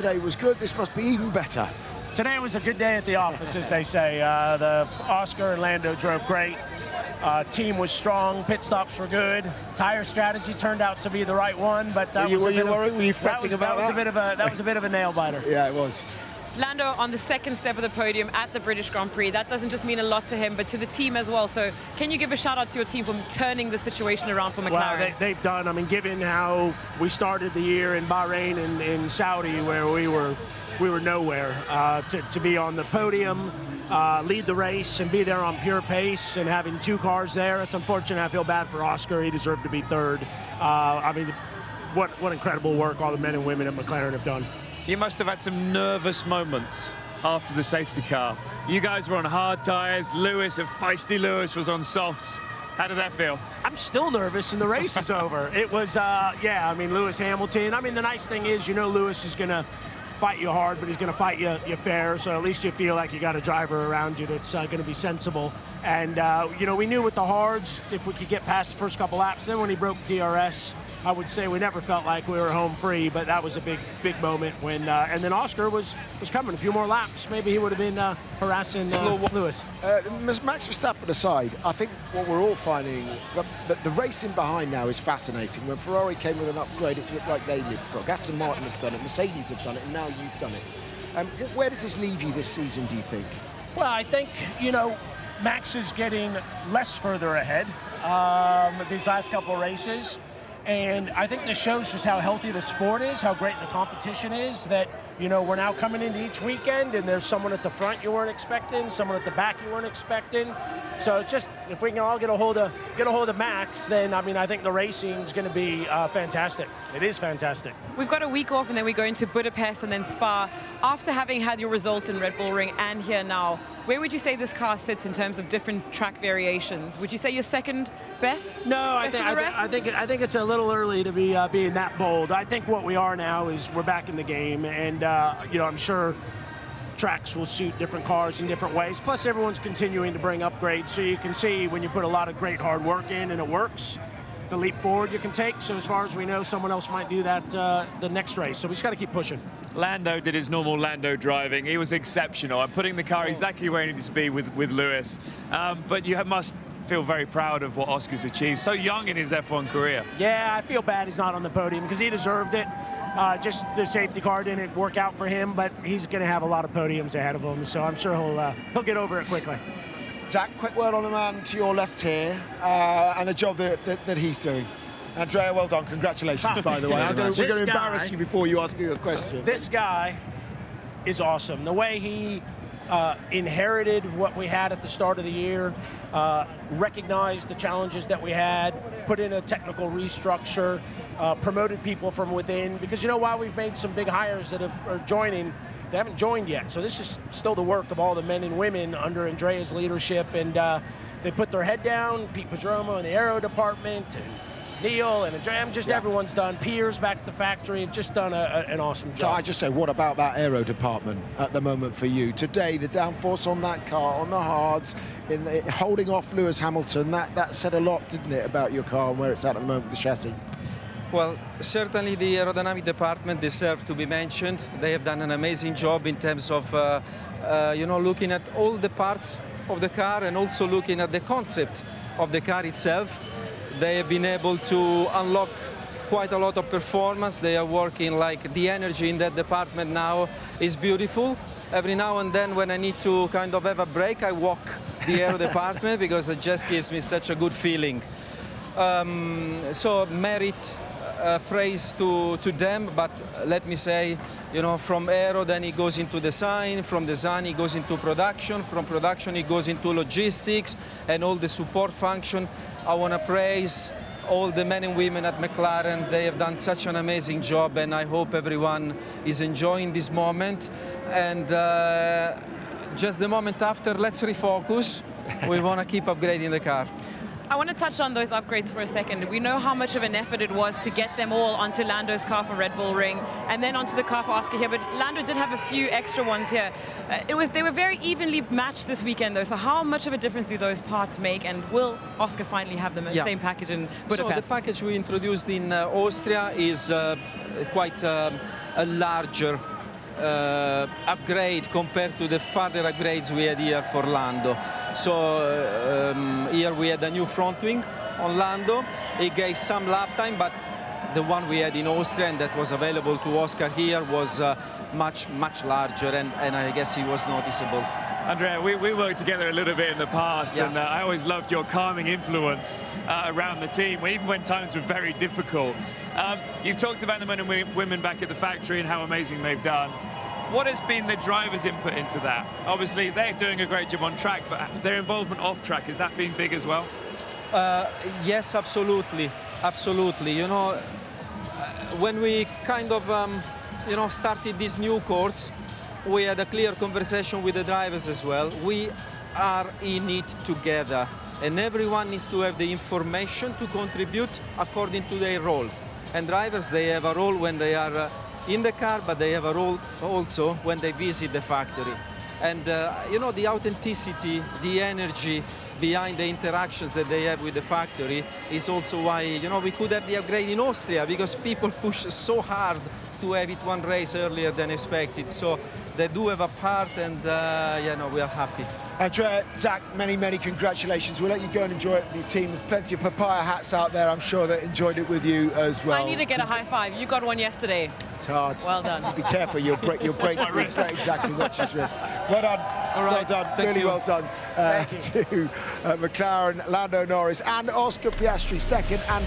Today was good. This must be even better. Today was a good day at the office, as they say. The Oscar and Lando drove great. Team was strong. Pit stops were good. Tire strategy turned out to be the right one, but that was a bit worried? Were you fretting about that? That was a bit of a nail biter. Yeah, it was. Lando on the second step of the podium at the British Grand Prix. That doesn't just mean a lot to him, but to the team as well. So can you give a shout out to your team for turning the situation around for McLaren? Well, they've done. I mean, given how we started the year in Bahrain and in Saudi, where we were nowhere, to be on the podium, lead the race and be there on pure pace and having two cars there. It's unfortunate. I feel bad for Oscar. He deserved to be third. I mean, what incredible work all the men and women at McLaren have done. You must have had some nervous moments after the safety car. You guys were on hard tyres. Lewis, a feisty Lewis, was on softs. How did that feel? I'm still nervous and the race is over. It was, yeah, I mean, Lewis Hamilton. I mean, the nice thing is, you know, Lewis is going to fight you hard, but he's going to fight you fair, so at least you feel like you got a driver around you that's going to be sensible. And, you know, we knew with the hards, if we could get past the first couple laps, then when he broke DRS, I would say we never felt like we were home free, but that was a big moment when, and then Oscar was coming a few more laps. Maybe he would have been harassing Lewis. Max Verstappen aside, I think what we're all finding, that the racing behind now is fascinating. When Ferrari came with an upgrade, it looked like they leapfrogged. Aston Martin have done it, Mercedes have done it, and now you've done it. Where does this leave you this season, do you think? Well, I think, you know, Max is getting less further ahead these last couple of races. And I think this shows just how healthy the sport is, how great the competition is, that, you know, we're now coming into each weekend and there's someone at the front you weren't expecting, someone at the back you weren't expecting. So it's just, if we can all get a hold of Max, then, I mean, I think the racing is going to be fantastic. It is fantastic. We've got a week off and then we go into Budapest and then Spa. After having had your results in Red Bull Ring and here now, where would you say this car sits in terms of different track variations? Would you say you're second best? No, I think it's a little early to be being that bold. I think what we are now is we're back in the game, and you know, I'm sure tracks will suit different cars in different ways. Plus, everyone's continuing to bring upgrades, so you can see when you put a lot of great hard work in and it works, the leap forward you can take. So as far as we know, someone else might do that the next race. So we just got to keep pushing. Lando did his normal Lando driving. He was exceptional. I'm putting the car exactly where he needed to be with Lewis. But you must feel very proud of what Oscar's achieved. So young in his F1 career. Yeah, I feel bad he's not on the podium because he deserved it. Just the safety car didn't work out for him, but he's going to have a lot of podiums ahead of him. So I'm sure he'll get over it quickly. Zach, quick word on the man to your left here and the job that he's doing. Andrea, well done. Congratulations, by the way. We're going to embarrass you before you ask you a question. This guy is awesome. The way he inherited what we had at the start of the year, recognized the challenges that we had, put in a technical restructure, promoted people from within. Because, you know, while we've made some big hires that are joining, they haven't joined yet. So this is still the work of all the men and women under Andrea's leadership. And they put their head down. Pete Padromo in the aero department, and Neil and Andrea, everyone's done. Piers back at the factory have just done an awesome job. Can I just say, what about that aero department at the moment for you? Today, the downforce on that car, on the hards, holding off Lewis Hamilton, that said a lot, didn't it, about your car and where it's at the moment with the chassis? Well, certainly the aerodynamic department deserves to be mentioned. They have done an amazing job in terms of, you know, looking at all the parts of the car and also looking at the concept of the car itself. They have been able to unlock quite a lot of performance. They are working, like, the energy in that department now is beautiful. Every now and then when I need to kind of have a break, I walk the aero department because it just gives me such a good feeling. So merit praise to them, but let me say, you know, from aero then it goes into design, from design it goes into production, from production it goes into logistics and all the support function. I want to praise all the men and women at McLaren. They have done such an amazing job, and I hope everyone is enjoying this moment. And just the moment after, let's refocus. We want to keep upgrading the car. I want to touch on those upgrades for a second. We know how much of an effort it was to get them all onto Lando's car for Red Bull Ring and then onto the car for Oscar here, but Lando did have a few extra ones here. They were very evenly matched this weekend though, so how much of a difference do those parts make, and will Oscar finally have them in the same package in Budapest? So the package we introduced in Austria is quite a larger upgrade compared to the further upgrades we had here for Lando. So here we had a new front wing on Lando. It gave some lap time, but the one we had in Austria and that was available to Oscar here was much larger, and I guess it was noticeable. Andrea, we worked together a little bit in the past, Yeah. and I always loved your calming influence around the team, even when times were very difficult. You've talked about the men and women back at the factory and how amazing they've done. What has been the driver's input into that? Obviously, they're doing a great job on track, but their involvement off track, has that been big as well? Yes, absolutely. You know, when we kind of, you know, started this new course, we had a clear conversation with the drivers as well. We are in it together, and everyone needs to have the information to contribute according to their role. And drivers, they have a role when they are in the car, but they have a role also when they visit the factory. And you know, the authenticity, the energy behind the interactions that they have with the factory is also why, you know, we could have the upgrade in Austria, because people push so hard to have it one race earlier than expected. So they do have a part, and you know, we are happy. Andrea, Zach, many congratulations. We'll let you go and enjoy it with your team. There's plenty of papaya hats out there, I'm sure, that enjoyed it with you as well. I need to get a high five. You got one yesterday. It's hard. Well done. Be careful, you'll break exactly Rich's wrist. Well done. All right. Well done. Thank Really you. well done to McLaren, Lando Norris and Oscar Piastri, second and